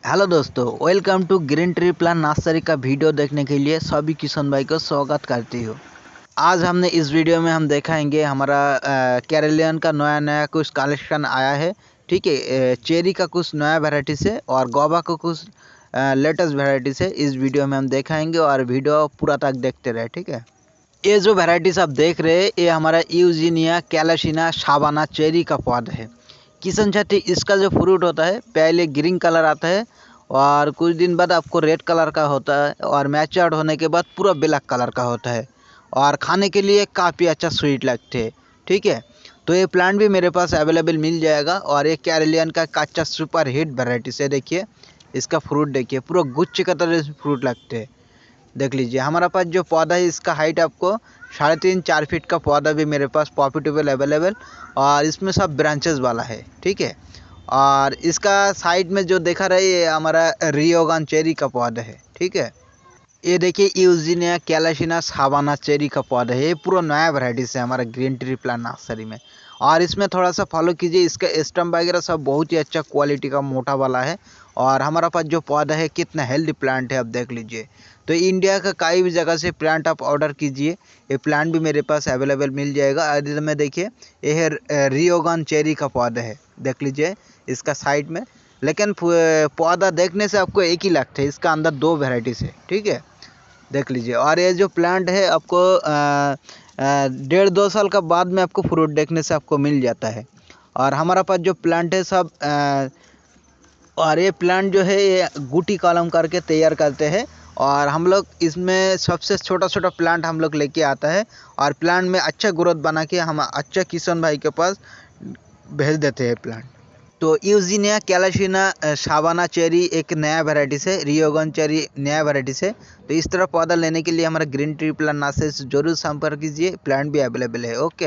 Hello दोस्तों, welcome to green tree plant nursery का video देखने के लिए सभी किशन भाई को स्वागत करती हूँ। आज हमने इस वीडियो में हम दिखाएंगे हमारा कैरेलियन का नया नया कुछ कलेक्शन आया है। ठीक है, चेरी का कुछ नया वैरायटी से और गोवा का कुछ लेटेस्ट वैरायटी से इस वीडियो में हम दिखाएंगे और वीडियो पूरा तक देखते रहे। ठीक है, ये जो वैरायटीज आप देख रहे हैं ये हमारा यूजीनिया कैलाशिना शाबाना चेरी का पौधा है। किशन साथी, इसका जो फ्रूट होता है पहले ग्रीन कलर आता है और कुछ दिन बाद आपको रेड कलर का होता है और मैच्योर्ड होने के बाद पूरा ब्लैक कलर का होता है और खाने के लिए काफ़ी अच्छा स्वीट लगते हैं। ठीक है, तो ये प्लांट भी मेरे पास अवेलेबल मिल जाएगा और ये कैरेलियन का कच्चा सुपर हिट वैरायटी से देखिए, इसका फ्रूट देखिए पूरा गुच्छे का तरह फ्रूट लगते हैं। देख लीजिए हमारा पास जो पौधा है इसका हाइट आपको 3.5-4 फीट का पौधा भी मेरे पास प्रॉफिटेबल अवेलेबल और इसमें सब ब्रांचेस वाला है। ठीक है, और इसका साइड में जो देखा रहे ये हमारा रियोगान चेरी का पौधा है। ठीक है, ये देखिए यूजीनिया कैलाशिना सावाना चेरी का पौधा है। ये पूरा नया वैरायटी से हमारा ग्रीन ट्री प्लांट नर्सरी में। और इसमें थोड़ा सा फॉलो कीजिए, इसका स्टम्प वगैरह सब बहुत ही अच्छा क्वालिटी का मोटा वाला है और हमारा पास जो पौधा है कितना हेल्दी प्लांट है आप देख लीजिए। तो इंडिया का कई भी जगह से प्लांट आप ऑर्डर कीजिए, ये प्लांट भी मेरे पास अवेलेबल मिल जाएगा। इधर में देखिए ये है रियोगान चेरी का पौधा है, देख लीजिए इसका साइड में। लेकिन पौधा देखने से आपको एक ही लगता है, इसका अंदर दो वेराइटीज है। ठीक है, देख लीजिए। और ये जो प्लांट है आपको 1.5-2 साल का बाद में आपको फ्रूट देखने से आपको मिल जाता है। और हमारा पास जो प्लांट है सब और ये प्लांट जो है ये गुटी कॉलम करके तैयार करते हैं और हम लोग इसमें सबसे छोटा छोटा प्लांट हम लोग लेके आता है और प्लांट में अच्छा ग्रोथ बना के हम अच्छा किशन भाई के पास भेज देते हैं प्लांट। तो यूजीनिया कैलाशिना शाबाना चेरी एक नया वैरायटी से, रियोगन चेरी नया वैरायटी से। तो इस तरह पौधा लेने के लिए हमारा ग्रीन ट्री प्लांट नर्सरी से जरूर संपर्क कीजिए, प्लांट भी अवेलेबल है। ओके,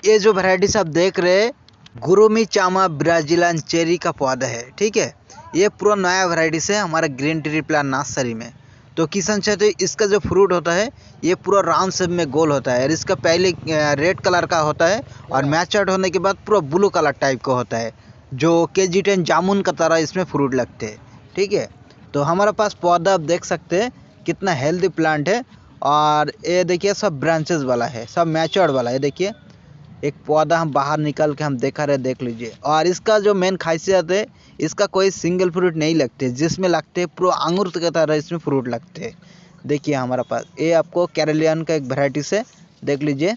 ये जो वैरायटी आप देख रहे हैं गुरुमी चामा ब्राजीलियन चेरी का पौधा है। ठीक है, ये पूरा नया वैरायटी से हमारा ग्रीन ट्री प्लांट नर्सरी में। तो किसान चाहते इसका जो फ्रूट होता है ये पूरा राउंड शेप में गोल होता है और इसका पहले रेड कलर का होता है और मैच्योर्ड होने के बाद पूरा ब्लू कलर टाइप का होता है, जो KG10 जामुन का तरह इसमें फ्रूट लगते हैं। ठीक है, तो हमारे पास पौधा आप देख सकते हैं कितना हेल्दी प्लांट है और ये देखिए सब ब्रांचेस वाला है, सब मैच्योर्ड वाला है। देखिए एक पौधा हम बाहर निकाल के हम देखा रहे, देख लीजिए। और इसका जो मेन खासियत है इसका कोई सिंगल फ्रूट नहीं लगते, जिसमें लगते हैं पूरा अंगूर की तरह इसमें फ्रूट लगते हैं। देखिए हमारा पास ये आपको कैरेलियन का एक वैरायटी से, देख लीजिए।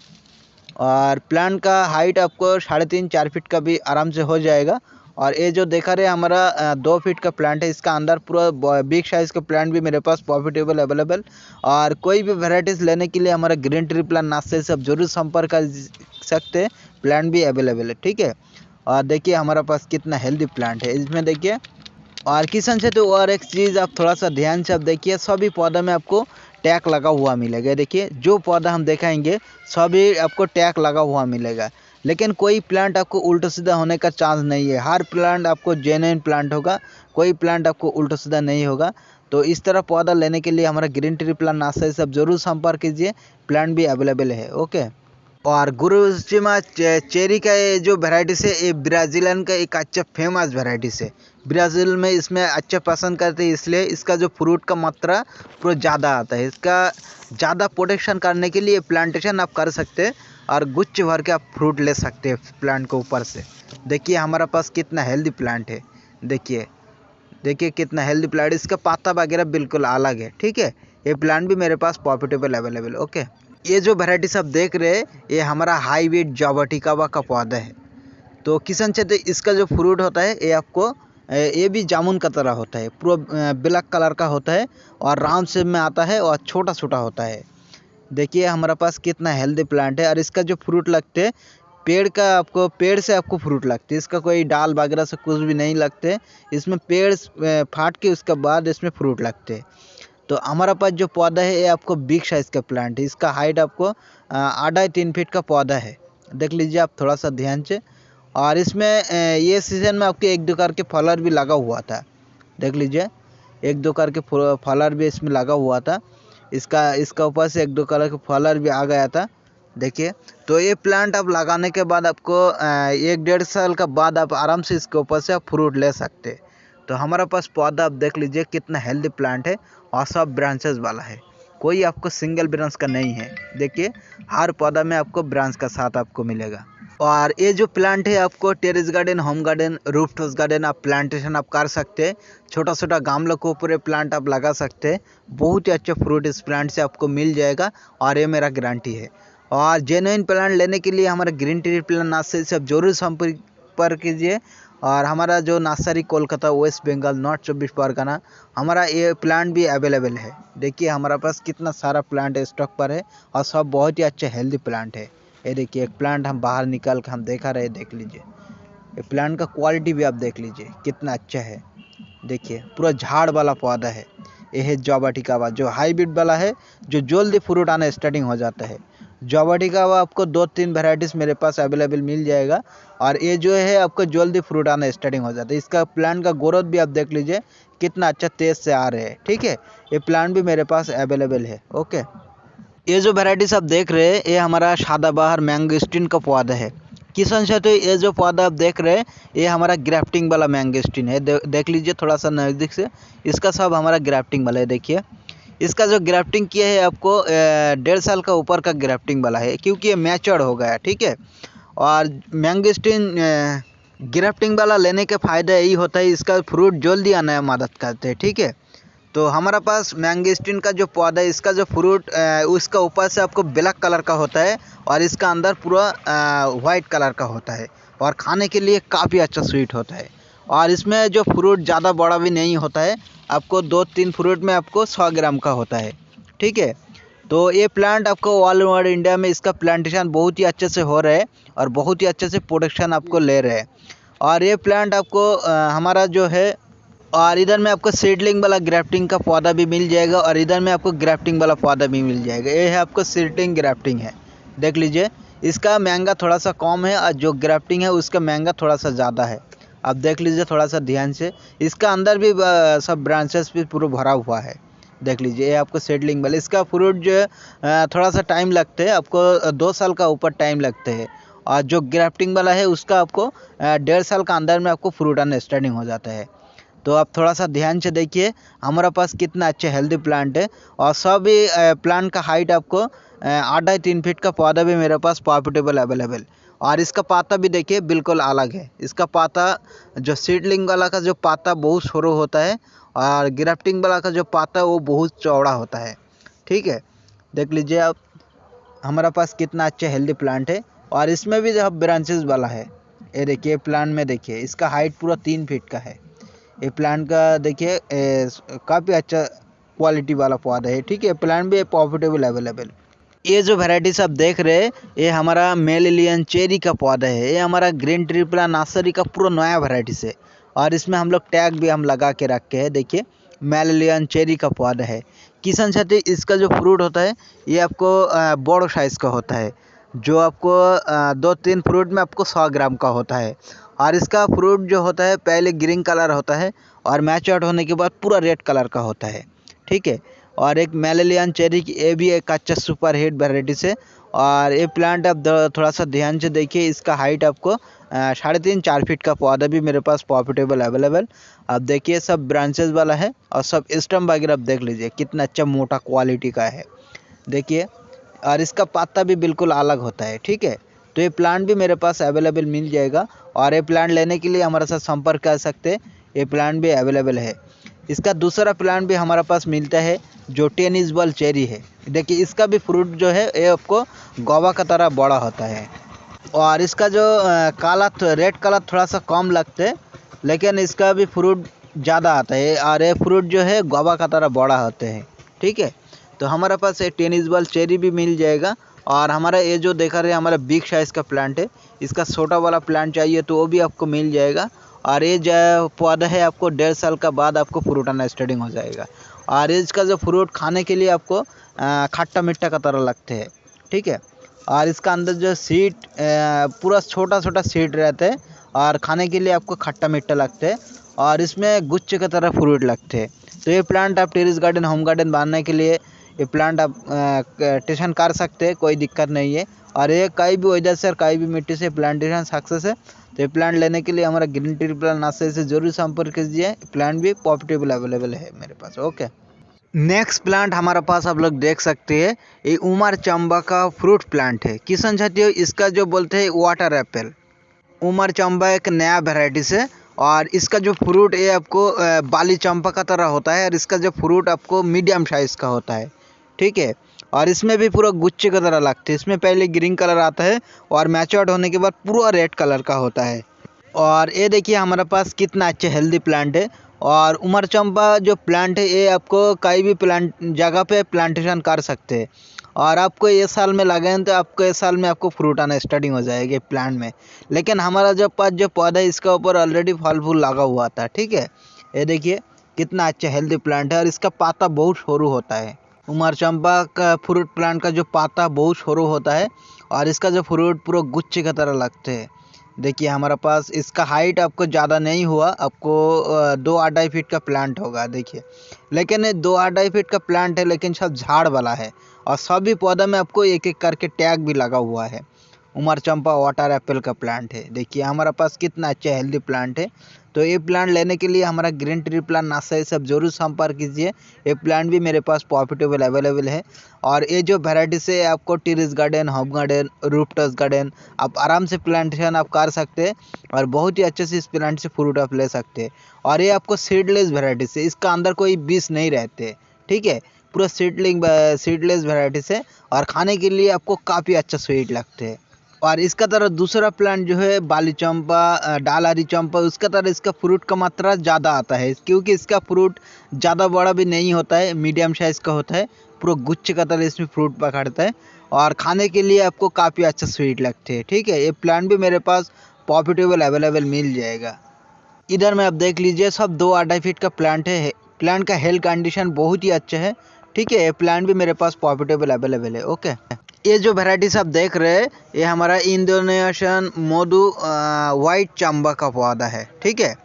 और प्लांट का हाइट आपको 3.5-4 फीट का भी आराम से हो जाएगा। और ये जो देखा रहे हमारा 2 फीट का प्लांट है, इसका अंदर पूरा बिग साइज़ का प्लांट भी मेरे पास प्रॉफिटेबल अवेलेबल। और कोई भी वैरायटीज़ लेने के लिए हमारा ग्रीन ट्री प्लांट नर्सरी से आप जरूर संपर्क कर सकते हैं, प्लांट भी अवेलेबल है। ठीक है, और देखिए हमारा पास कितना हेल्दी प्लांट है इसमें देखिए। और किसान से तो और एक चीज़ आप थोड़ा सा ध्यान से आप देखिए, सभी पौधा में आपको टैग लगा हुआ मिलेगा। देखिए जो पौधा हम दिखाएंगे सभी आपको टैग लगा हुआ मिलेगा, लेकिन कोई प्लांट आपको उल्टा सीधा होने का चांस नहीं है। हर प्लांट आपको जेन्युइन प्लांट होगा, कोई प्लांट आपको उल्टा सीधा नहीं होगा। तो इस तरह पौधा लेने के लिए हमारा ग्रीन ट्री प्लांट नर्सरी से आप जरूर संपर्क कीजिए, प्लांट भी अवेलेबल है। ओके, और गुरुचिमा चेरी का ये जो वैरायटी है ये ब्राज़ीलियन का एक अच्छा फेमस वैरायटी है। ब्राज़ील में इसमें अच्छा पसंद करते हैं, इसलिए इसका जो फ्रूट का मात्रा पूरा ज़्यादा आता है। इसका ज़्यादा प्रोटेक्शन करने के लिए प्लांटेशन आप कर सकते हैं और गुच्छ भर के आप फ्रूट ले सकते हैं प्लांट के ऊपर से। देखिए हमारा पास कितना हेल्दी प्लांट है, देखिए देखिए कितना हेल्दी प्लांट। इसका पत्ता वगैरह बिल्कुल अलग है। ठीक है, ये प्लांट भी मेरे पास प्रॉफिटेबल अवेलेबल। ओके, ये जो वैरायटी सब देख रहे हैं ये हमारा हाईब्रिड जावाटिकावा का पौधा है। तो किसान चाहते इसका जो फ्रूट होता है ये आपको ये भी जामुन का तरह होता है, पूरा ब्लैक कलर का होता है और राउंड शेप में आता है और छोटा छोटा होता है। देखिए हमारे पास कितना हेल्दी प्लांट है और इसका जो फ्रूट लगते हैं पेड़ से आपको फ्रूट लगते हैं, इसका कोई डाल वगैरह से कुछ भी नहीं लगते। इसमें पेड़ फाट के उसके बाद इसमें फ्रूट लगते हैं। तो हमारा पास जो पौधा है ये आपको बिग साइज़ का प्लांट है, इसका हाइट आपको 2.5-3 फीट का पौधा है, देख लीजिए आप थोड़ा सा ध्यान से। और इसमें ये सीज़न में आपके 1-2 करके फलर भी लगा हुआ था, देख लीजिए 1-2 करके फलर भी इसमें लगा हुआ था। इसका ऊपर से 1-2 कलर के फलर भी आ गया था, देखिए। तो ये प्लांट आप लगाने के बाद आपको 1-1.5 साल का बाद आप आराम से इसके ऊपर से आप फ्रूट ले सकते हैं। तो हमारा पास पौधा आप देख लीजिए कितना हेल्दी प्लांट है और सब ब्रांचेस वाला है, कोई आपको सिंगल ब्रांच का नहीं है। देखिए हर पौधा में आपको ब्रांच का साथ आपको मिलेगा। और ये जो प्लांट है आपको terrace garden, home garden, roof top garden आप प्लांटेशन आप कर सकते हैं। छोटा छोटा गमलों के ऊपर प्लांट आप लगा सकते हैं। बहुत ही अच्छा फ्रूट इस प्लांट से आपको मिल जाएगा और ये मेरा गारंटी है। और जेन्युइन प्लांट लेने के लिए हमारा ग्रीन ट्री प्लांट नर्सरी से आप जरूर संपर्क कीजिए। और हमारा जो nursery Kolkata, west Bengal, north 24 Pargana, हमारा ये प्लांट भी अवेलेबल है। देखिए हमारा पास कितना सारा प्लांट स्टॉक पर है और सब बहुत ही अच्छे हेल्दी प्लांट है। ये देखिए एक प्लांट हम बाहर निकाल कर हम देखा रहे, देख लीजिए ये प्लांट का क्वालिटी भी आप देख लीजिए कितना अच्छा है। देखिए पूरा झाड़ वाला पौधा है। ये है जॉबाटिकावा, जो हाइब्रिड वाला है, जो जल्दी फ्रूट आना स्टार्टिंग हो जाता है। जॉबाटिकावा आपको 2-3 वेराइटीज़ मेरे पास अवेलेबल मिल जाएगा और ये जो है आपको जल्दी फ्रूट आना स्टार्टिंग हो जाता है। इसका प्लांट का ग्रोथ भी आप देख लीजिए कितना अच्छा तेज़ से आ रहे हैं। ठीक है, ये प्लांट भी मेरे पास अवेलेबल है। ओके, ये जो वेराइटीज आप देख रहे हैं ये हमारा सदाबहार मैंगोस्टीन का पौधा है। किसान साथी, ये जो पौधा आप देख रहे हैं ये हमारा ग्राफ्टिंग वाला मैंगोस्टीन है। देख लीजिए थोड़ा सा नज़दीक से, इसका सब हमारा ग्राफ्टिंग वाला है। देखिए इसका जो ग्राफ्टिंग किया है आपको 1.5 साल का ऊपर का ग्राफ्टिंग वाला है, क्योंकि ये मैच्योर हो गया। ठीक है, और मैंगोस्टीन ग्राफ्टिंग वाला लेने के फ़ायदा यही होता है, इसका फ्रूट जल्दी आने में मदद करते हैं। ठीक है, तो हमारा पास मैंगोस्टीन का जो पौधा है इसका जो फ्रूट उसका ऊपर से आपको ब्लैक कलर का होता है और इसका अंदर पूरा वाइट कलर का होता है और खाने के लिए काफ़ी अच्छा स्वीट होता है। और इसमें जो फ्रूट ज़्यादा बड़ा भी नहीं होता है, आपको 2-3 फ्रूट में आपको 100 ग्राम का होता है। ठीक है, तो ये प्लांट आपको ऑल ओवर इंडिया में इसका प्लांटेशन बहुत ही अच्छे से हो रहा है और बहुत ही अच्छे से प्रोडक्शन आपको ले रहे हैं। और ये प्लांट आपको हमारा जो है, और इधर में आपको सीडलिंग वाला ग्राफ्टिंग का पौधा भी मिल जाएगा और इधर में आपको ग्राफ्टिंग वाला पौधा भी मिल जाएगा। ये है आपको सीडलिंग ग्राफ्टिंग है। देख लीजिए इसका महंगा थोड़ा सा कम है और जो ग्राफ्टिंग है उसका महंगा थोड़ा सा ज़्यादा है। आप देख लीजिए थोड़ा सा ध्यान से, इसका अंदर भी सब ब्रांचेस भी पूरा भरा हुआ है। देख लीजिए ये आपको सीडलिंग वाला, इसका फ्रूट जो है थोड़ा सा टाइम लगते है, आपको 2 साल का ऊपर टाइम लगते हैं। और जो ग्राफ्टिंग वाला है उसका आपको 1.5 साल का अंदर में आपको फ्रूट आना स्टार्टिंग हो जाता है। तो आप थोड़ा सा ध्यान से देखिए हमारा पास कितना अच्छे हेल्दी प्लांट है। और सभी प्लांट का हाइट आपको 2.5-3 फीट का पौधा भी मेरे पास प्रॉफिटेबल अवेलेबल। और इसका पाता भी देखिए बिल्कुल अलग है। इसका पाता जो सीडलिंग वाला का जो पाता बहुत सरू होता है और ग्राफ्टिंग वाला का जो पाता वो बहुत चौड़ा होता है। ठीक है, देख लीजिए आप हमारा पास कितना अच्छा हेल्दी प्लांट है। और इसमें भी जो ब्रांचेस वाला है, ये देखिए प्लांट में देखिए इसका हाइट पूरा 3 फीट का है। ये प्लांट का देखिए काफ़ी अच्छा क्वालिटी वाला पौधा है। ठीक है, प्लांट भी प्रॉफिटेबल अवेलेबल। ये जो वैरायटीज आप देख रहे हैं ये हमारा मेलिलियन चेरी का पौधा है। ये हमारा ग्रीन ट्री प्लांट नर्सरी का पूरा नया वैरायटीज है और इसमें हम लोग टैग भी हम लगा के रखे हैं। देखिए मेलिलियन चेरी का पौधा है। किसान साथी, इसका जो फ्रूट होता है ये आपको बड़ो साइज़ का होता है, जो आपको 2-3 फ्रूट में आपको 100 ग्राम का होता है। और इसका फ्रूट जो होता है पहले ग्रीन कलर होता है और मैच्योर होने के बाद पूरा रेड कलर का होता है। ठीक है, और एक मेलिलियन चेरी की ये भी एक अच्छा सुपर हिट वैरायटी से। और ये प्लांट आप थोड़ा सा ध्यान से देखिए, इसका हाइट आपको 3.5-4 फीट का पौधा भी मेरे पास प्रॉफिटेबल अवेलेबल। आप देखिए सब ब्रांचेस वाला है और सब स्टम वगैरह आप देख लीजिए कितना अच्छा मोटा क्वालिटी का है। देखिए, और इसका पत्ता भी बिल्कुल अलग होता है। ठीक है, तो ये प्लांट भी मेरे पास अवेलेबल मिल जाएगा और ये प्लांट लेने के लिए हमारे साथ संपर्क कर सकते हैं। ये प्लांट भी अवेलेबल है। इसका दूसरा प्लांट भी हमारे पास मिलता है जो टेनिस बॉल चेरी है। देखिए इसका भी फ्रूट जो है ये आपको गोवा का तरह बड़ा होता है और इसका जो काला रेड कलर थोड़ा सा कम लगता है, लेकिन इसका भी फ्रूट ज़्यादा आता है और ये फ्रूट जो है गोवा का तरह बड़ा होते हैं। ठीक है, तो हमारे पास ये टेनिस बॉल चेरी भी मिल जाएगा। और हमारा ये जो देखा रहे हमारा बिग साइज़ का प्लांट है, इसका छोटा वाला प्लांट चाहिए तो वो भी आपको मिल जाएगा। और ये जो पौधा है आपको 1.5 साल का बाद आपको फ्रूट आना स्टार्टिंग हो जाएगा। और इसका जो फ्रूट खाने के लिए आपको खट्टा मीठा का तरह लगते हैं। ठीक है, और इसका अंदर जो सीड पूरा छोटा छोटा सीड रहता है और खाने के लिए आपको खट्टा मीठा लगता है और इसमें गुच्छे की तरह फ्रूट लगते हैं। तो ये प्लांट आप टेरेस गार्डन, होम गार्डन बनाने के लिए ये प्लांट आप टेशन कर सकते हैं, कोई दिक्कत नहीं है। और ये कहीं भी वेदर से और कहीं भी मिट्टी से प्लांटेशन सक्सेस है। तो ये प्लांट लेने के लिए हमारा ग्रीन ट्री प्लांट नर्सरी से जरूर संपर्क कीजिए। प्लांट भी प्रॉफिटेबल अवेलेबल है मेरे पास। ओके, नेक्स्ट प्लांट हमारे पास आप लोग देख सकते हैं, ये उमर चंबा का फ्रूट प्लांट है। किसान साथियों, इसका जो बोलते हैं वाटर एप्पल, उमर चंबा एक नया वेराइटी से, और इसका जो फ्रूट है आपको बाली चंपा का तरह होता है, और इसका जो फ्रूट आपको मीडियम साइज़ का होता है, ठीक है। और इसमें भी पूरा गुच्छे की तरह लगते हैं। इसमें पहले ग्रीन कलर आता है और मैच्योर्ड होने के बाद पूरा रेड कलर का होता है। और ये देखिए हमारे पास कितना अच्छा हेल्दी प्लांट है। और उमर चंपा जो प्लांट है ये आपको कहीं भी प्लांट जगह पे प्लांटेशन कर सकते हैं। और आपको ये साल में लगाएं तो आपको इस साल में आपको फ्रूट आना स्टार्टिंग हो जाएगी प्लांट में। लेकिन हमारा जो पास जो पौधा है इसका ऊपर ऑलरेडी फल फूल लगा हुआ था, ठीक है। ये देखिए कितना अच्छा हेल्दी प्लांट है, और इसका पाता बहुत सरू होता है। उमर चंपा का फ्रूट प्लांट का जो पाता बहुत सरू होता है, और इसका जो फ्रूट पूरा गुच्छे की तरह लगते हैं। देखिए हमारे पास इसका हाइट आपको ज़्यादा नहीं हुआ, आपको 2-2.5 फीट का प्लांट होगा। देखिए, लेकिन ये 2-2.5 फीट का प्लांट है, लेकिन सब झाड़ वाला है। और सभी पौधों में आपको एक एक करके टैग भी लगा हुआ है। उमर चंपा वाटर एप्पल का प्लांट है। देखिए हमारे पास कितना अच्छा हेल्दी प्लांट है। तो ये प्लांट लेने के लिए हमारा ग्रीन ट्री प्लांट नर्सरी से जरूर संपर्क कीजिए। ये प्लांट भी मेरे पास प्रॉफिटेबल अवेलेबल है। और ये जो वेराइटी से आपको terrace garden, home garden, rooftop garden आप आराम से प्लांटेशन आप कर सकते हैं, और बहुत ही अच्छे से इस प्लांट से फ्रूट आप ले सकते हैं। और ये आपको सीडलेस वेराइटी से, इसका अंदर कोई बीज नहीं रहते, ठीक है। पूरा सीडलेस वेराइटी से, और खाने के लिए आपको काफ़ी अच्छा स्वीट लगते हैं। और इसका तरह दूसरा प्लांट जो है बाली चंपा, डालारी चंपा, उसका तरह इसका फ्रूट का मात्रा ज़्यादा आता है, क्योंकि इसका फ्रूट ज़्यादा बड़ा भी नहीं होता है, मीडियम साइज़ का होता है। पूरा गुच्छे का तरह इसमें फ्रूट पकड़ता है, और खाने के लिए आपको काफ़ी अच्छा स्वीट लगते हैं, ठीक है। ये प्लांट भी मेरे पास प्रॉफिटेबल अवेलेबल मिल जाएगा। इधर में आप देख लीजिए सब 2-2.5 फीट का प्लांट है। प्लांट का हेल्थ कंडीशन बहुत ही अच्छा है, ठीक है। ये प्लांट भी मेरे पास प्रॉफिटेबल अवेलेबल है। ओके, ये जो वेराइटीज आप देख रहे हैं ये हमारा इंडोनेशियन मोदू वाइट चंबा का पौधा है, ठीक है।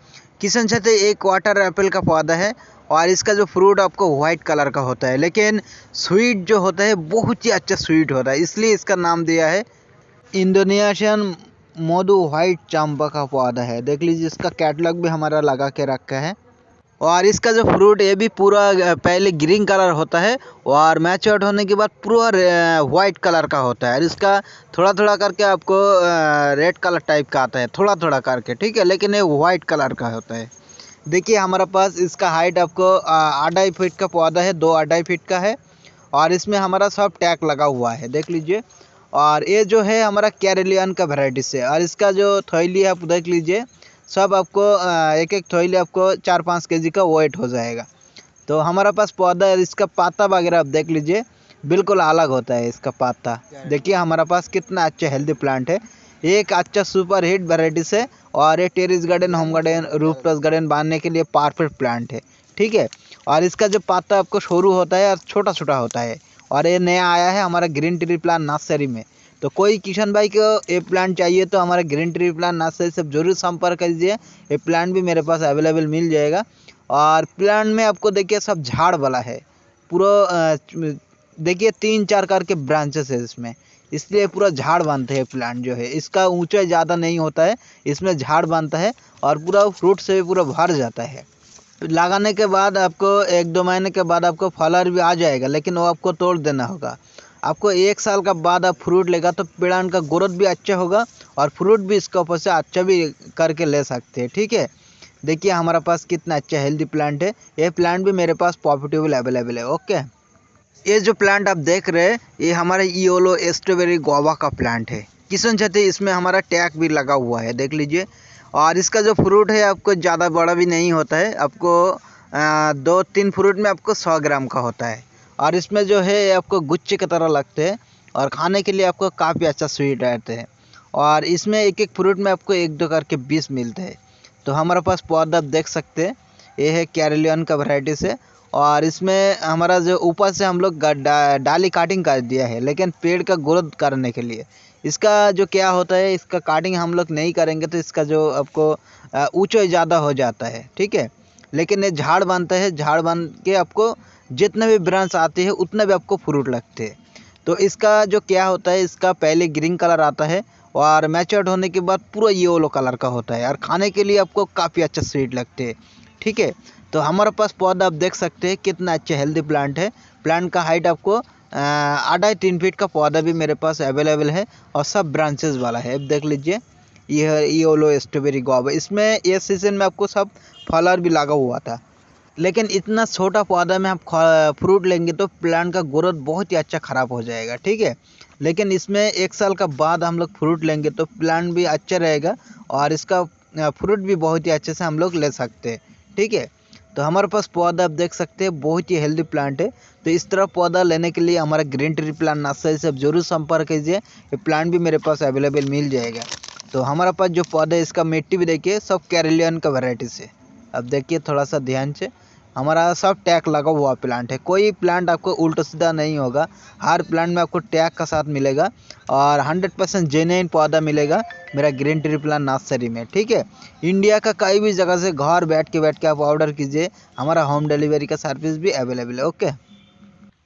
किसान साथी, एक वाटर एप्पल का पौधा है, और इसका जो फ्रूट आपको वाइट कलर का होता है, लेकिन स्वीट जो होता है बहुत ही अच्छा स्वीट होता है, इसलिए इसका नाम दिया है इंडोनेशियन मोदू वाइट चंपा का पौधा है। देख लीजिए इसका कैटलॉग भी हमारा लगा के रखा है। और इसका जो फ्रूट ये भी पूरा पहले ग्रीन कलर होता है, और मैच्योर्ड होने के बाद पूरा वाइट कलर का होता है। और इसका थोड़ा थोड़ा करके आपको रेड कलर टाइप का आता है, थोड़ा थोड़ा करके, ठीक है। लेकिन ये वाइट कलर का होता है। देखिए हमारे पास इसका हाइट आपको 2.5 फीट का पौधा है, 2-2.5 फीट का है। और इसमें हमारा सब टैग लगा हुआ है, देख लीजिए। और ये जो है हमारा कैरेलियन का वेराइटी से, और इसका जो थैली है आप देख लीजिए, सब आपको एक एक थैली आपको 4-5 केजी का वेट हो जाएगा। तो हमारा पास पौधा है, इसका पत्ता वगैरह आप देख लीजिए बिल्कुल अलग होता है इसका पत्ता। देखिए हमारा पास कितना अच्छा हेल्दी प्लांट है, एक अच्छा सुपर हिट वेराइटी से। और ये terrace garden, home garden, rooftop garden बनाने के लिए परफेक्ट प्लांट है, ठीक है। और इसका जो पत्ता आपको शुरू होता है और छोटा छोटा होता है। और ये नया आया है हमारा ग्रीन ट्री प्लांट नर्सरी में। तो कोई किशन भाई को ये प्लांट चाहिए तो हमारे ग्रीन ट्री प्लांट नर्सरी से जरूर संपर्क कीजिए। ये प्लांट भी मेरे पास अवेलेबल मिल जाएगा। और प्लांट में आपको देखिए सब झाड़ वाला है पूरा, देखिए 3-4 करके ब्रांचेस है इसमें, इसलिए पूरा झाड़ बनते हैं। प्लांट जो है इसका ऊंचाई ज़्यादा नहीं होता है, इसमें झाड़ बनता है, और पूरा फ्रूट से भी पूरा भर जाता है। लगाने के बाद आपको 1-2 महीने के बाद आपको फलर भी आ जाएगा, लेकिन वो आपको तोड़ देना होगा। आपको 1 साल का बाद आप फ्रूट लेगा तो प्लांट का ग्रोथ भी अच्छा होगा, और फ्रूट भी इसके ऊपर से अच्छा भी करके ले सकते हैं, ठीक है। देखिए हमारे पास कितना अच्छा हेल्दी प्लांट है। ये प्लांट भी मेरे पास प्रॉफिटेबल अवेलेबल है। ओके, ये जो प्लांट आप देख रहे हैं ये हमारा येलो स्ट्रॉबेरी गुआवा का प्लांट है। किसान साथी, इसमें हमारा टैग भी लगा हुआ है, देख लीजिए। और इसका जो फ्रूट है आपको ज़्यादा बड़ा भी नहीं होता है, आपको 2-3 फ्रूट में आपको 100 ग्राम का होता है। और इसमें जो है आपको गुच्छे की तरह लगते हैं, और खाने के लिए आपको काफ़ी अच्छा स्वीट रहते हैं। और इसमें एक एक फ्रूट में आपको 1-2 करके 20 मिलते हैं। तो हमारे पास पौधा आप देख सकते हैं, ये है कैरेलियन का वैरायटी से। और इसमें हमारा जो ऊपर से हम लोग डाली काटिंग कर दिया है, लेकिन पेड़ का ग्रोथ करने के लिए। इसका जो क्या होता है, इसका काटिंग हम लोग नहीं करेंगे तो इसका जो आपको ऊंचाई ज़्यादा हो जाता है, ठीक है। लेकिन ये झाड़ बनता है, झाड़ बन के आपको जितने भी ब्रांच आते हैं उतने भी आपको फ्रूट लगते हैं। तो इसका जो क्या होता है, इसका पहले ग्रीन कलर आता है और मैच्योर्ड होने के बाद पूरा येलो कलर का होता है और खाने के लिए आपको काफ़ी अच्छा स्वीट लगते हैं। ठीक है, तो हमारे पास पौधा आप देख सकते हैं कितना अच्छा हेल्दी प्लांट है। प्लांट का हाइट आपको 2.5-3 फीट का पौधा भी मेरे पास अवेलेबल है और सब ब्रांचेस वाला है। अब देख लीजिए, ये है येलो स्ट्रॉबेरी गुआवा। इसमें ये सीजन में आपको सब फलर भी लगा हुआ था, लेकिन इतना छोटा पौधा में आप फ्रूट लेंगे तो प्लांट का ग्रोथ बहुत ही अच्छा ख़राब हो जाएगा। ठीक है, लेकिन इसमें 1 साल का बाद हम लोग फ्रूट लेंगे तो प्लांट भी अच्छा रहेगा और इसका फ्रूट भी बहुत ही अच्छे से हम लोग ले सकते हैं। ठीक है, तो हमारे पास पौधा आप देख सकते हैं बहुत ही हेल्दी प्लांट है। तो इस तरह पौधा लेने के लिए हमारा ग्रीन ट्री प्लांट नर्सरी से आप जरूर संपर्क कीजिए। ये प्लांट भी मेरे पास अवेलेबल मिल जाएगा। तो हमारे पास जो पौधा है इसका मिट्टी भी देखिए सब केरलियन का वेराइटी से। अब देखिए थोड़ा सा ध्यान से, हमारा सब टैग लगा हुआ प्लांट है। कोई प्लांट आपको उल्टा सीधा नहीं होगा, हर प्लांट में आपको टैग का साथ मिलेगा और 100% जेन्युइन पौधा मिलेगा मेरा ग्रीन ट्री प्लांट नर्सरी में। ठीक है, इंडिया का कई भी जगह से घर बैठ के आप ऑर्डर कीजिए, हमारा होम डिलीवरी का सर्विस भी अवेलेबल है। ओके,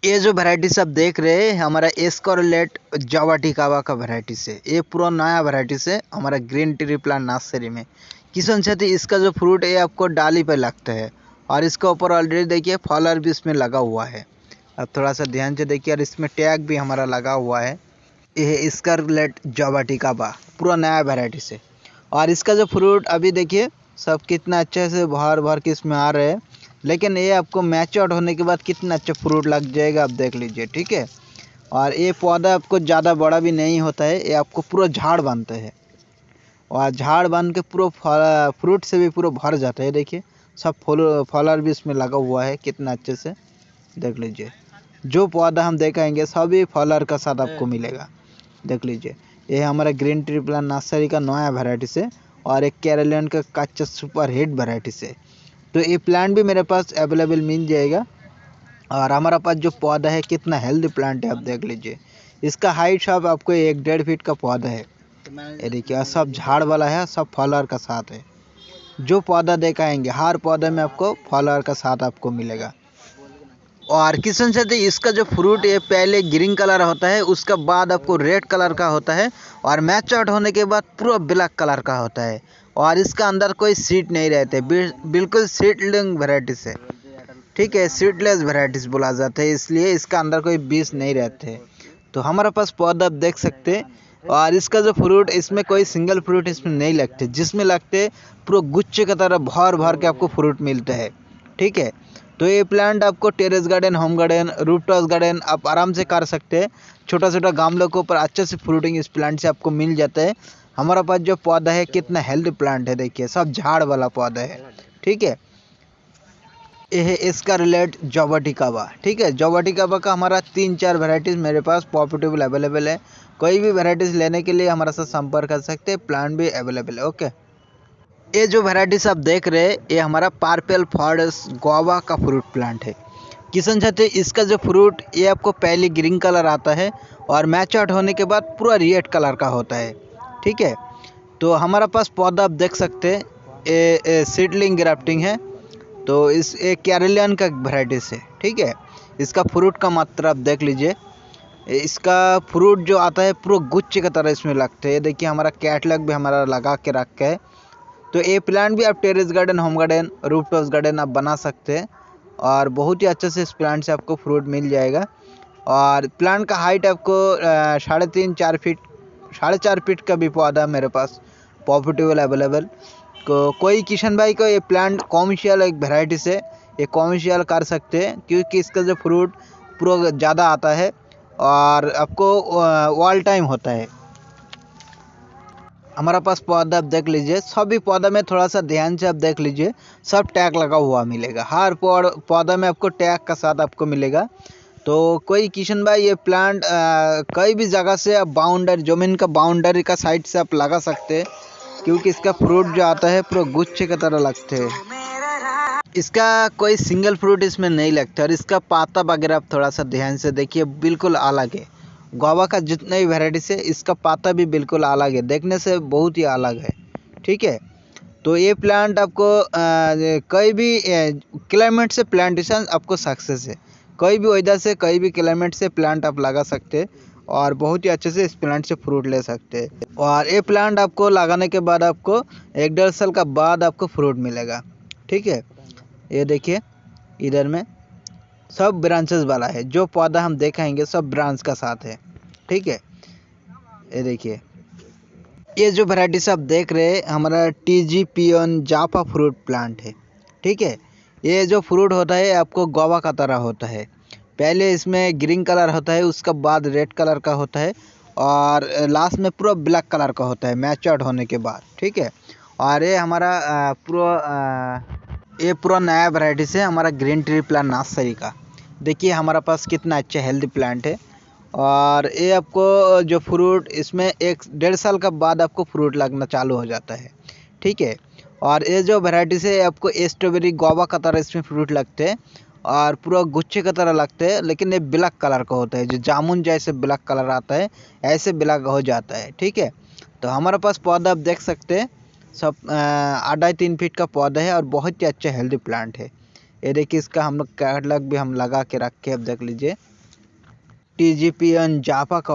ये जो वैरायटीज आप देख रहे हैं हमारा एस्कोरलेट जावा टिकावा का वैरायटी से, ये पूरा नया वैरायटी से हमारा ग्रीन ट्री प्लांट नर्सरी में। किशन साथी, इसका जो फ्रूट है आपको डाली पे लगता है और इसके ऊपर ऑलरेडी देखिए फॉलर भी इसमें लगा हुआ है। अब थोड़ा सा ध्यान से देखिए और इसमें टैग भी हमारा लगा हुआ है। ये है एस्कोरलेट जावा टिकावा, पूरा नया वैरायटी से। और इसका जो फ्रूट अभी देखिए सब कितना अच्छे से भर भर के इसमें आ रहे हैं, लेकिन ये आपको मैच्योर्ड होने के बाद कितना अच्छा फ्रूट लग जाएगा आप देख लीजिए। ठीक है, और ये पौधा आपको ज़्यादा बड़ा भी नहीं होता है, ये आपको पूरा झाड़ बनता है और झाड़ बन के पूरा फ्रूट से भी पूरा भर जाता है। देखिए सब फॉलर भी इसमें लगा हुआ है कितना अच्छे से, देख लीजिए। जो पौधा हम देखेंगे सभी फॉलर का साथ आपको मिलेगा। देख लीजिए, ये हमारा ग्रीन ट्री प्लांट नर्सरी का नया वैरायटी से और एक केरलियन का कच्चा सुपर हिट वैरायटी से। तो ये प्लांट भी मेरे पास अवेलेबल मिल जाएगा और हमारा पास जो पौधा है कितना हेल्दी प्लांट है आप देख लीजिए। इसका हाइट सब आपको 1-1.5 फीट का पौधा है। ये देखिए सब झाड़ वाला है, सब फॉलोअर का साथ है। जो पौधा देखाएंगे हर पौधे में आपको फॉलोअर का साथ आपको मिलेगा। और किशन साथी, इसका जो फ्रूट है पहले ग्रीन कलर होता है, उसके बाद आपको रेड कलर का होता है और मैच्योर्ड होने के बाद पूरा ब्लैक कलर का होता है और इसका अंदर कोई सीड नहीं रहते, बिल्कुल सीडलिंग वैरायटी से। ठीक है, सीडलेस वैरायटीज बोला जाता है, इसलिए इसका अंदर कोई बीज नहीं रहते। तो हमारे पास पौधा आप देख सकते हैं और इसका जो फ्रूट इसमें कोई सिंगल फ्रूट इसमें नहीं लगते, जिसमें लगते पूरा गुच्छे की तरह भर भर के आपको फ्रूट मिलता है। ठीक है, तो ये प्लांट आपको terrace garden, home garden, rooftop garden आप आराम से कर सकते हैं। छोटा छोटा गमलों के ऊपर अच्छे से फ्रूटिंग इस प्लांट से आपको मिल जाता है। हमारा पास जो पौधा है कितना हेल्दी प्लांट है, देखिए सब झाड़ वाला पौधा है। ठीक है, ये है इसका रिलेट जावा टिकावा। ठीक है, जावा टिकावा का हमारा 3-4 वैरायटीज़ मेरे पास प्रॉफिटेबल अवेलेबल है। कोई भी वैरायटीज़ लेने के लिए हमारे साथ संपर्क कर सकते हैं, प्लांट भी अवेलेबल है। ओके, ये जो वैरायटीज आप देख रहे हैं ये हमारा पर्पल फॉरेस्ट गुआवा का फ्रूट प्लांट है। किशन साथी, इसका जो फ्रूट ये आपको पहले ग्रीन कलर आता है और मैच्योर्ड होने के बाद पूरा रेड कलर का होता है। ठीक है, तो हमारा पास पौधा आप देख सकते हैं ये सीडलिंग ग्राफ्टिंग है, तो इस एक केरलियन का वैरायटी से। ठीक है, इसका फ्रूट का मात्रा आप देख लीजिए, इसका फ्रूट जो आता है पूरा गुच्छे की तरह इसमें लगते हैं। देखिए हमारा कैटलॉग भी हमारा लगा के रखा है। तो ये प्लांट भी आप terrace garden, home garden, rooftop garden आप बना सकते हैं और बहुत ही अच्छे से इस प्लांट से आपको फ्रूट मिल जाएगा। और प्लांट का हाइट आपको 3.5-4 फीट, 4.5 फीट का भी पौधा मेरे पास प्रॉफिटेबल अवेलेबल। कोई किशन भाई को ये प्लांट कॉमर्शियल एक वैरायटी से ये कॉमर्शियल कर सकते हैं, क्योंकि इसका जो फ्रूट पूरा ज़्यादा आता है और आपको ऑल टाइम होता है। हमारा पास पौधा आप देख लीजिए, सभी पौधा में थोड़ा सा ध्यान से आप देख लीजिए, सब टैग लगा हुआ मिलेगा। हर पौधा में आपको टैग का साथ आपको मिलेगा। तो कोई किशन भाई ये प्लांट कई भी जगह से आप बाउंडर, ज़मीन का बाउंड्री का साइड से आप लगा सकते हैं, क्योंकि इसका फ्रूट जो आता है पूरा गुच्छे की तरह लगते हैं। इसका कोई सिंगल फ्रूट इसमें नहीं लगता और इसका पत्ता वगैरह आप थोड़ा सा ध्यान से देखिए, बिल्कुल अलग है। गुआवा का जितने भी वैरायटी है इसका पत्ता भी बिल्कुल अलग है, देखने से बहुत ही अलग है। ठीक है, तो ये प्लांट आपको कोई भी क्लाइमेट से प्लांटेशन आपको सक्सेस है। कोई भी वेदर से, कोई भी क्लाइमेट से प्लांट आप लगा सकते हैं और बहुत ही अच्छे से इस प्लांट से फ्रूट ले सकते हैं। और ये प्लांट आपको लगाने के बाद आपको 1-1.5 साल का बाद आपको फ्रूट मिलेगा। ठीक है, ये देखिए इधर में सब ब्रांचेस वाला है। जो पौधा हम देखेंगे सब ब्रांच का साथ है। ठीक है, ये देखिए ये जो वैरायटीज आप देख रहे हैं हमारा TG पियोन जाफा फ्रूट प्लांट है। ठीक है, ये जो फ्रूट होता है आपको गुआवा का तरह होता है। पहले इसमें ग्रीन कलर होता है, उसका बाद रेड कलर का होता है और लास्ट में पूरा ब्लैक कलर का होता है मैच्योर्ड होने के बाद। ठीक है, और ये हमारा पूरा नया वैरायटी से हमारा ग्रीन ट्री प्लांट नर्सरी का। देखिए हमारा पास कितना अच्छा हेल्दी प्लांट है। और ये आपको जो फ्रूट इसमें 1-1.5 साल का बाद आपको फ्रूट लगना चालू हो जाता है। ठीक है, और ये जो वैरायटी से आपको स्ट्रॉबेरी गुआवा का तरह इसमें फ्रूट लगते हैं और पूरा गुच्छे की तरह लगते हैं, लेकिन ये ब्लैक कलर का होता है। जो जामुन जैसे ब्लैक कलर आता है ऐसे ब्लैक हो जाता है। ठीक है, तो हमारे पास पौधा आप देख सकते हैं सब 2.5-3 फीट का पौधा है और बहुत ही अच्छा हेल्दी प्लांट है। ये देखिए इसका हम लोग कैटलॉग भी हम लगा के रखे, अब देख लीजिए। TG पियोन जाफा का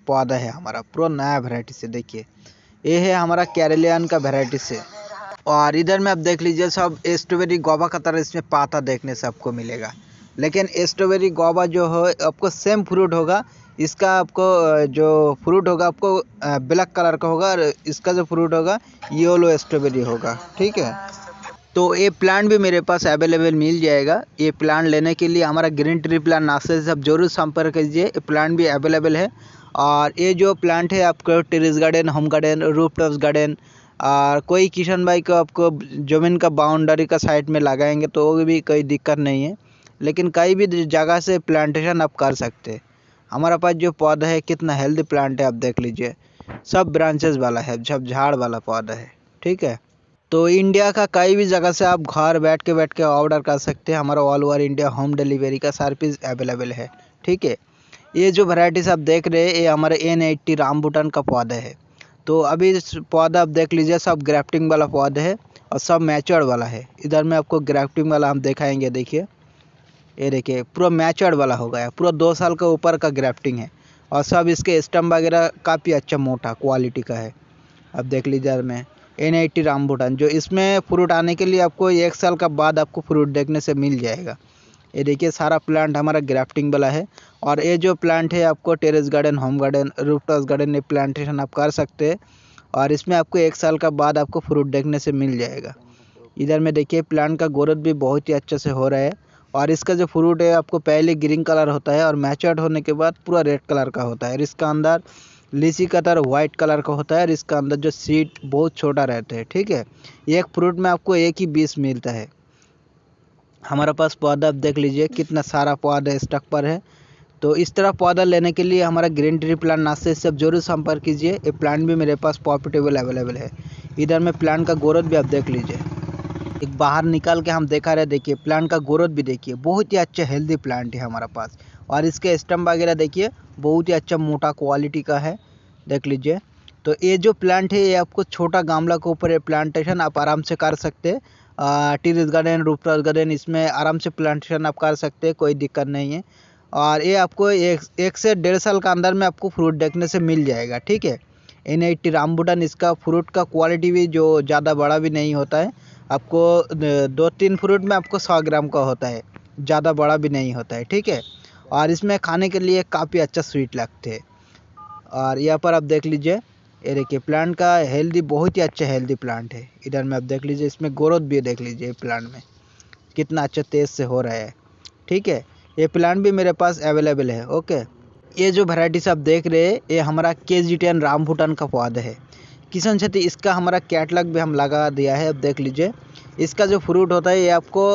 पौधा है हमारा पूरा नया वैरायटी से। देखिए ये है हमारा केरलियन का वैरायटी से। और इधर में आप देख लीजिए सब स्ट्रॉबेरी गुआवा का तरह इसमें पाता देखने से आपको मिलेगा, लेकिन स्ट्रॉबेरी गुआवा जो है आपको सेम फ्रूट होगा। इसका आपको जो फ्रूट होगा आपको ब्लैक कलर का होगा और इसका जो फ्रूट होगा येलो स्ट्रॉबेरी होगा। ठीक है, तो ये प्लांट भी मेरे पास अवेलेबल मिल जाएगा। ये प्लांट लेने के लिए हमारा ग्रीन ट्री प्लांट नर्सरी से आप जरूर संपर्क कीजिए। ये प्लांट भी अवेलेबल है। और ये जो प्लांट है आपको terrace garden, home garden, rooftop garden और कोई किशन भाई को आपको ज़मीन का बाउंड्री का साइड में लगाएंगे तो वो भी कोई दिक्कत नहीं है, लेकिन कहीं भी जगह से प्लांटेशन आप कर सकते हैं। हमारा पास जो पौधा है कितना हेल्दी प्लांट है आप देख लीजिए, सब ब्रांचेस वाला है, सब झाड़ वाला पौधा है। ठीक है, तो इंडिया का कई भी जगह से आप घर बैठ के ऑर्डर कर सकते हैं। हमारा all over India home delivery का सर्विस अवेलेबल है। ठीक है, ये जो वैरायटीज आप देख रहे हैं ये हमारे N80 रामबुटान का पौधा है। तो अभी इस पौधा आप देख लीजिए सब ग्राफ्टिंग वाला पौधा है और सब मैच्योर्ड वाला है। इधर में आपको ग्राफ्टिंग वाला हम दिखाएंगे। देखिए ये देखिए पूरा मैच्योर्ड वाला हो गया, पूरा 2 साल के ऊपर का ग्राफ्टिंग है और सब इसके स्टम वगैरह काफ़ी अच्छा मोटा क्वालिटी का है। अब देख लीजिए में N80 रामबुटान, जो इसमें फ्रूट आने के लिए आपको 1 साल का बाद आपको फ्रूट देखने से मिल जाएगा। ये देखिए सारा प्लांट हमारा ग्राफ्टिंग वाला है। और ये जो प्लांट है आपको terrace garden, home garden, rooftop garden, ये प्लांटेशन आप कर सकते हैं और इसमें आपको 1 साल का बाद आपको फ्रूट देखने से मिल जाएगा। इधर में देखिए प्लांट का ग्रोथ भी बहुत ही अच्छे से हो रहा है और इसका जो फ्रूट है आपको पहले ग्रीन कलर होता है और मैच्योर्ड होने के बाद पूरा रेड कलर का होता है और इसका अंदर लीची का तरह वाइट कलर का होता है और इसका अंदर जो सीड बहुत छोटा रहता है। ठीक है, एक फ्रूट में आपको एक ही 20 मिलता है। हमारे पास पौधा आप देख लीजिए कितना सारा पौधा स्टॉक पर है। तो इस तरह पौधा लेने के लिए हमारा ग्रीन ट्री प्लांट नर्सरी से आप जरूर संपर्क कीजिए। ये प्लांट भी मेरे पास प्रॉफिटेबल अवेलेबल है। इधर में प्लांट का ग्रोथ भी आप देख लीजिए, एक बाहर निकाल के हम देखा रहे। देखिए प्लांट का ग्रोथ भी देखिए, बहुत ही अच्छा हेल्दी प्लांट है हमारा पास। और इसके स्टम वगैरह देखिए बहुत ही अच्छा मोटा क्वालिटी का है, देख लीजिए। तो ये जो प्लांट है ये आपको छोटा गमला के ऊपर प्लांटेशन आप आराम से कर सकते हैं। टेरेस गार्डन, रूफटॉप गार्डन, इसमें आराम से प्लांटेशन आप कर सकते हैं, कोई दिक्कत नहीं है। और ये आपको एक से 1.5 साल का अंदर में आपको फ्रूट देखने से मिल जाएगा। ठीक है, N80 रामबुटान, इसका फ्रूट का क्वालिटी भी जो ज़्यादा बड़ा भी नहीं होता है, आपको 2-3 फ्रूट में आपको 100 ग्राम का होता है, ज़्यादा बड़ा भी नहीं होता है। ठीक है, और इसमें खाने के लिए काफ़ी अच्छा स्वीट लगते हैं। और यहाँ पर आप देख लीजिए, ये देखिए प्लांट का हेल्दी, बहुत ही अच्छा हेल्दी प्लांट है। इधर में आप देख लीजिए, इसमें ग्रोथ भी देख लीजिए प्लांट में कितना अच्छा तेज़ से हो रहा है। ठीक है, ये प्लांट भी मेरे पास अवेलेबल है। ओके, ये जो वैरायटीज आप देख रहे हैं ये हमारा KG10 रामबुटान का पौधा है। किशन क्षति, इसका हमारा कैटलॉग भी हम लगा दिया है, अब देख लीजिए। इसका जो फ्रूट होता है ये आपको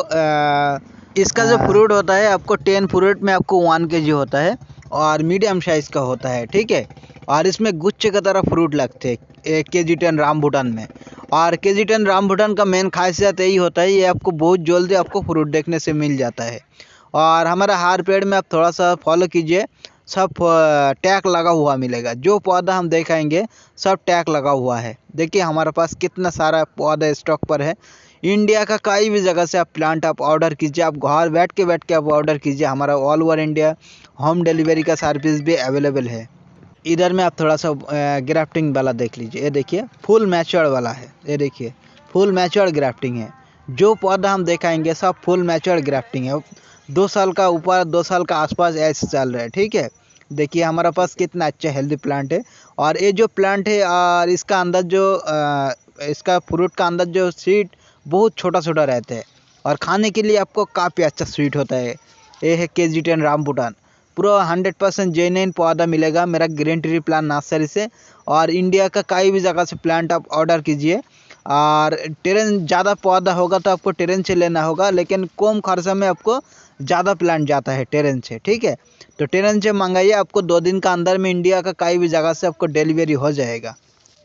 इसका जो फ्रूट होता है आपको 10 फ्रूट में आपको 1 kg होता है और मीडियम साइज़ का होता है। ठीक है, और इसमें गुच्छे की तरह फ्रूट लगते हैं KG10 रामबुटान में। और KG10 रामबुटान का मेन खासियत यही होता है, ये आपको बहुत जल्दी आपको फ्रूट देखने से मिल जाता है। और हमारा हर पेड़ में आप थोड़ा सा फॉलो कीजिए सब टैग लगा हुआ मिलेगा। जो पौधा हम दिखाएंगे सब टैग लगा हुआ है। देखिए हमारे पास कितना सारा पौधा स्टॉक पर है। इंडिया का कई भी जगह से आप प्लांट आप ऑर्डर कीजिए, आप घर बैठ के आप ऑर्डर कीजिए। हमारा all over India home delivery का सर्विस भी अवेलेबल है। इधर में आप थोड़ा सा ग्राफ्टिंग वाला देख लीजिए। ये देखिए फुल मैच्योर्ड वाला है। ये देखिए फुल मैच्योर्ड ग्राफ्टिंग है। जो पौधा हम दिखाएंगे सब फुल मैच्योर्ड ग्राफ्टिंग है। 2 साल का ऊपर 2 साल का आसपास ऐसे चल रहा है। ठीक है, देखिए हमारे पास कितना अच्छा हेल्दी प्लांट है। और ये जो प्लांट है और इसका अंदर जो इसका फ्रूट का अंदर जो सीड बहुत छोटा छोटा रहता है और खाने के लिए आपको काफ़ी अच्छा स्वीट होता है। ये है KG10 रामबुटान। पूरा 100% जेन्युइन पौधा मिलेगा मेरा ग्रीन ट्री प्लांट नर्सरी से। और इंडिया का कई भी जगह से प्लांट आप ऑर्डर कीजिए। और ट्रेन ज़्यादा पौधा होगा तो आपको ट्रेन से लेना होगा, लेकिन कम खर्चा में आपको ज़्यादा प्लांट जाता है ट्रेन से। ठीक है, तो ट्रेन से मंगाइए, आपको 2 दिन का अंदर में इंडिया का कई भी जगह से आपको डिलीवरी हो जाएगा।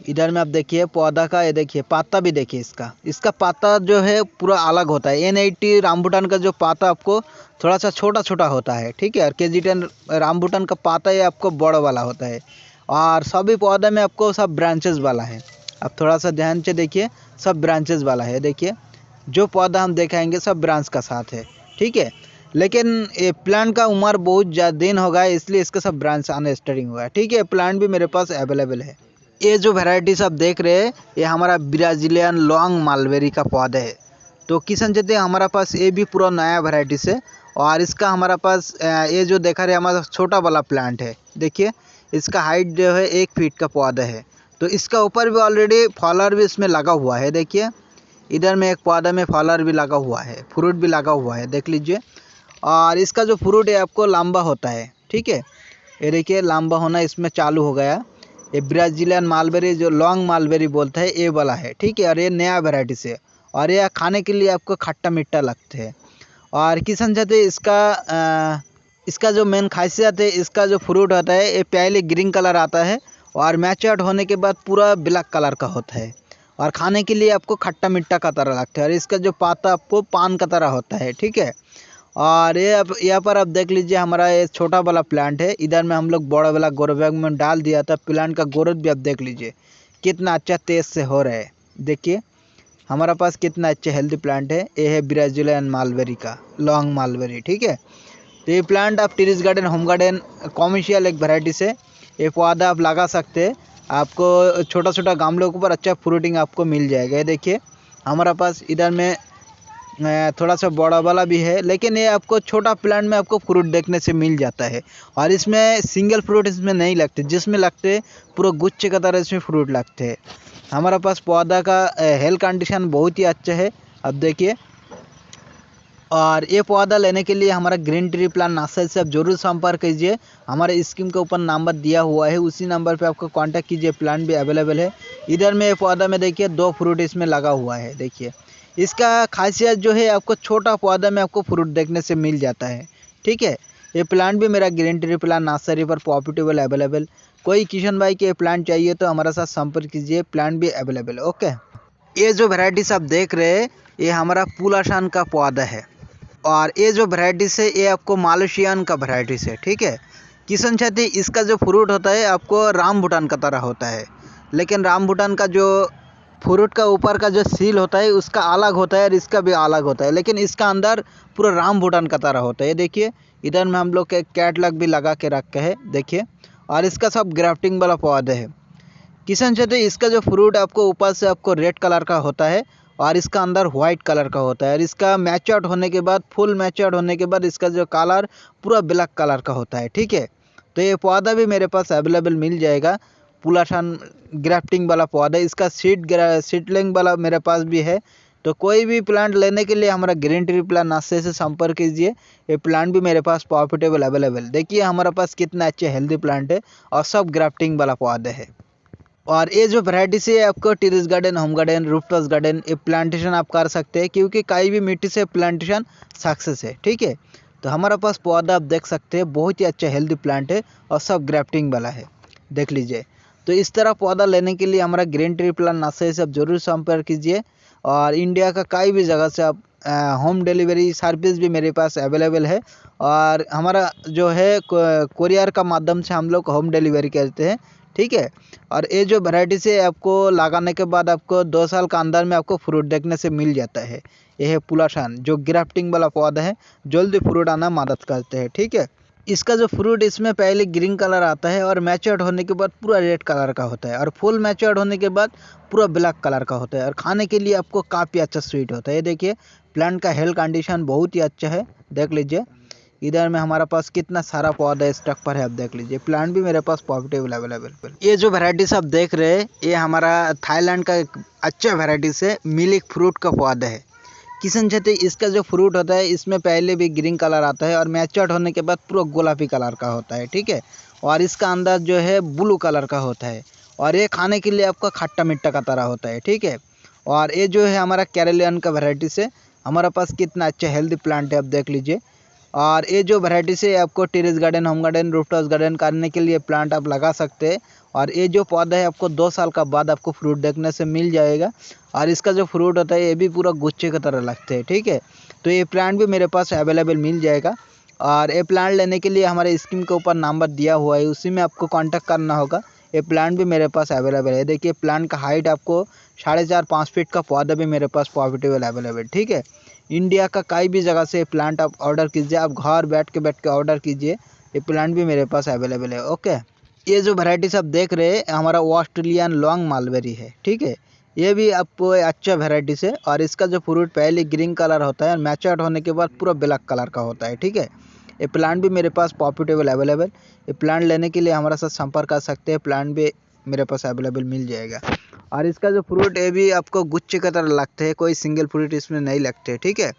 इधर में आप देखिए पौधा का, ये देखिए पत्ता भी देखिए इसका पत्ता जो है पूरा अलग होता है। N80 रामबुटान का जो पत्ता आपको थोड़ा सा छोटा छोटा होता है। ठीक है, और KG10 रामबुटान का पत्ता ये आपको बड़ा वाला होता है। और सभी पौधे में आपको सब ब्रांचेस वाला है। आप थोड़ा सा ध्यान से देखिए, सब ब्रांचेस वाला है। देखिए जो पौधा हम दिखाएंगे सब ब्रांच का साथ है। ठीक है, लेकिन ये प्लांट का उम्र बहुत ज़्यादा दिन हो गया, इसलिए इसका सब ब्रांच आने स्टार्टिंग हुआ है। ठीक है, प्लांट भी मेरे पास अवेलेबल है। ये जो वैरायटी सब देख रहे हैं ये हमारा ब्राज़ीलियन लॉन्ग मालबेरी का पौधा है। तो किशन चेते हमारा पास ये भी पूरा नया वैरायटी से। और इसका हमारा पास ये जो देखा रहे हमारा छोटा वाला प्लांट है। देखिए इसका हाइट जो है 1 फीट का पौधा है। तो इसका ऊपर भी ऑलरेडी फॉलोअर भी इसमें लगा हुआ है। देखिए इधर में एक पौधा में फॉलोअर भी लगा हुआ है, फ्रूट भी लगा हुआ है, देख लीजिए। और इसका जो फ्रूट है आपको लंबा होता है। ठीक है, ये देखिए लंबा होना इसमें चालू हो गया। ये ब्राज़ीलियन मालबेरी जो लॉन्ग मालबेरी बोलते हैं ये वाला है। ठीक है, और ये नया वैरायटी से, और ये खाने के लिए आपको खट्टा मीठा लगते हैं। और किसान चाहते इसका जो मेन खासियत है, इसका जो फ्रूट होता है ये पहले ग्रीन कलर आता है और मैच्योर्ड होने के बाद पूरा ब्लैक कलर का होता है। और खाने के लिए आपको खट्टा मीठा का तरह लगता है। और इसका जो पत्ता आपको पान का तरह होता है। ठीक है, और ये अब यहाँ पर आप देख लीजिए हमारा ये छोटा वाला प्लांट है। इधर में हम लोग बड़ा वाला ग्रो बैग में डाल दिया था। प्लांट का ग्रोथ भी आप देख लीजिए कितना अच्छा तेज से हो रहा है। देखिए हमारा पास कितना अच्छा हेल्दी प्लांट है। ये है ब्राज़ीलियन मालबेरी का लॉन्ग मालबेरी। ठीक है, तो ये प्लांट आप terrace garden home garden commercial एक वैरायटी से ये पौधा आप लगा सकते हैं। आपको छोटा छोटा गमलों के ऊपर अच्छा फ्रूटिंग आपको मिल जाएगा। ये देखिए हमारा पास इधर में थोड़ा सा बड़ा वाला भी है, लेकिन ये आपको छोटा प्लांट में आपको फ्रूट देखने से मिल जाता है। और इसमें सिंगल फ्रूट इसमें नहीं लगते, जिसमें लगते पूरा गुच्छे का तरह इसमें फ्रूट लगते हैं। हमारा पास पौधा का हेल्थ कंडीशन बहुत ही अच्छा है। अब देखिए, और ये पौधा लेने के लिए हमारा ग्रीन ट्री प्लांट नर्सरी से आप जरूर संपर्क कीजिए। हमारे स्कीम के ऊपर नंबर दिया हुआ है, उसी नंबर पे आपको कांटेक्ट कीजिए। प्लांट भी अवेलेबल है। इधर में ये पौधा में देखिए 2 फ्रूट इसमें लगा हुआ है। देखिए इसका खासियत जो है आपको छोटा पौधा में आपको फ्रूट देखने से मिल जाता है। ठीक है, ये प्लांट भी मेरा ग्रीन ट्री प्लांट नर्सरी पर प्रॉफिटेबल अवेलेबल। कोई किशन भाई के प्लांट चाहिए तो हमारे साथ संपर्क कीजिए, प्लांट भी अवेलेबल। ओके, ये जो वैरायटीज आप देख रहे हैं ये हमारा पुलाशान का पौधा है। और ये जो वैरायटीज है ये आपको मालयशियन का वैरायटीज है। ठीक है, किशन छाती इसका जो फ्रूट होता है आपको रामबुटान का तरह होता है, लेकिन रामबुटान का जो फ्रूट का ऊपर का जो सील होता है उसका अलग होता है और इसका भी अलग होता है, लेकिन इसका अंदर पूरा रामबुटान का तरह होता है। देखिए इधर में हम लोग के कैटलॉग भी लगा के रखे हैं। देखिए, और इसका सब ग्राफ्टिंग वाला पौधा है। किशन छाती इसका जो फ्रूट आपको ऊपर से आपको रेड कलर का होता है और इसका अंदर वाइट कलर का होता है। और इसका मैच्योर्ड होने के बाद, फुल मैच्योर्ड होने के बाद इसका जो कलर पूरा ब्लैक कलर का होता है। ठीक है, तो ये पौधा भी मेरे पास अवेलेबल मिल जाएगा। पुलाशान ग्राफ्टिंग वाला पौधा, इसका सीडलिंग वाला मेरे पास भी है। तो कोई भी प्लांट लेने के लिए हमारा ग्रीन ट्री प्लांट नर्सरी से संपर्क कीजिए। ये प्लांट भी मेरे पास प्रॉफिटेबल अवेलेबल। देखिए हमारे पास कितना अच्छे हेल्दी प्लांट है और सब ग्राफ्टिंग वाला पौधा है। और ये जो वैरायटी से आपको terrace garden, home garden, rooftop garden ये प्लांटेशन आप कर सकते हैं, क्योंकि कहीं भी मिट्टी से प्लांटेशन सक्सेस है। ठीक है, तो हमारे पास पौधा आप देख सकते हैं, बहुत ही अच्छा हेल्दी प्लांट है और सब ग्राफ्टिंग वाला है, देख लीजिए। तो इस तरह पौधा लेने के लिए हमारा ग्रीन ट्री प्लांट नर्सरी से आप जरूर संपर्क कीजिए। और इंडिया का कई भी जगह से आप होम डिलीवरी सर्विस भी मेरे पास अवेलेबल है। और हमारा जो है कोरियर का माध्यम से हम लोग होम डिलीवरी करते हैं, ठीक है। और ये जो वैरायटी से आपको लगाने के बाद आपको 2 साल का अंदर में आपको फ्रूट देखने से मिल जाता है। ये है पुलाशान, जो ग्राफ्टिंग वाला पौधा है, जल्दी फ्रूट आना मदद करते हैं, ठीक है। इसका जो फ्रूट इसमें पहले ग्रीन कलर आता है और मैच्योर्ड होने के बाद पूरा रेड कलर का होता है, और फुल मैच्योर्ड होने के बाद पूरा ब्लैक कलर का होता है, और खाने के लिए आपको काफ़ी अच्छा स्वीट होता है। ये देखिए प्लांट का हेल्थ कंडीशन बहुत ही अच्छा है, देख लीजिए। इधर में हमारे पास कितना सारा पौधा स्टॉक पर है, आप देख लीजिए। प्लांट भी मेरे पास पॉजिटिव अवेलेबल। ये जो वैरायटीज आप देख रहे हैं, ये हमारा थाईलैंड का एक अच्छा वैरायटी से मिल्क फ्रूट का पौधा है, किशनचती। इसका जो फ्रूट होता है इसमें पहले भी ग्रीन कलर आता है और मैच्योर्ड होने के बाद पूरा गुलाबी कलर का होता है, ठीक है। और इसका अंदर जो है ब्लू कलर का होता है, और ये खाने के लिए आपका खट्टा मीठा का तरह होता है, ठीक है। और ये जो है हमारा केरलियन का वैरायटी से हमारे पास कितना अच्छा हेल्दी प्लांट है, आप देख लीजिए। और ये जो वैरायटी से आपको terrace garden, home garden, rooftop garden करने के लिए प्लांट आप लगा सकते हैं। और ये जो पौधा है आपको 2 साल का बाद आपको फ्रूट देखने से मिल जाएगा, और इसका जो फ्रूट होता है ये भी पूरा गुच्छे की तरह लगते हैं, ठीक है। तो ये प्लांट भी मेरे पास अवेलेबल मिल जाएगा। और ये प्लांट लेने के लिए हमारे स्क्रीन के ऊपर नंबर दिया हुआ है, उसी में आपको कांटेक्ट करना होगा। ये प्लांट भी मेरे पास अवेलेबल है। देखिए प्लांट का हाइट आपको 4.5-5 फीट का पौधा भी मेरे पास पॉजिटिव अवेलेबल, ठीक है। इंडिया का कई भी जगह से प्लांट आप ऑर्डर कीजिए, आप घर बैठ के ऑर्डर कीजिए, ये प्लांट भी मेरे पास अवेलेबल है, ओके। ये जो वैरायटीज आप देख रहे हैं हमारा ऑस्ट्रेलियन लॉन्ग मालबेरी है, ठीक है। ये भी आपको अच्छा वैरायटी से, और इसका जो फ्रूट पहले ग्रीन कलर होता है और मैच्योर्ड होने के बाद पूरा ब्लैक कलर का होता है, ठीक है। ये प्लांट भी मेरे पास पॉजिटिव अवेलेबल। ये प्लांट लेने के लिए हमारे साथ संपर्क कर सकते हैं, प्लांट भी मेरे पास अवेलेबल मिल जाएगा। और इसका जो फ्रूट है भी आपको गुच्छे की तरह लगते हैं, कोई सिंगल फ्रूट इसमें नहीं लगते, ठीक है।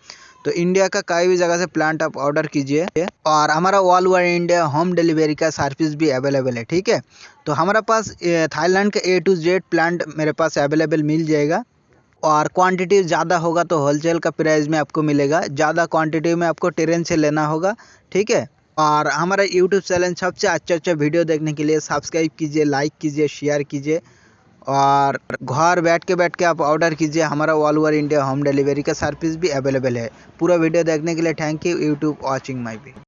तो इंडिया का कई भी जगह से प्लांट आप ऑर्डर कीजिए, और हमारा all over India home delivery का सर्विस भी अवेलेबल है, ठीक है। तो हमारे पास थाईलैंड का A to Z प्लांट मेरे पास अवेलेबल मिल जाएगा। और क्वांटिटी ज़्यादा होगा तो होलसेल का प्राइस में आपको मिलेगा, ज़्यादा क्वांटिटी में आपको ट्रेन से लेना होगा, ठीक है। और हमारा यूट्यूब चैनल सबसे अच्छा वीडियो देखने के लिए सब्सक्राइब कीजिए, लाइक कीजिए, शेयर कीजिए, और घर बैठ के आप ऑर्डर कीजिए। हमारा all over India home delivery का सर्विस भी अवेलेबल है। पूरा वीडियो देखने के लिए thank you. YouTube watching my video.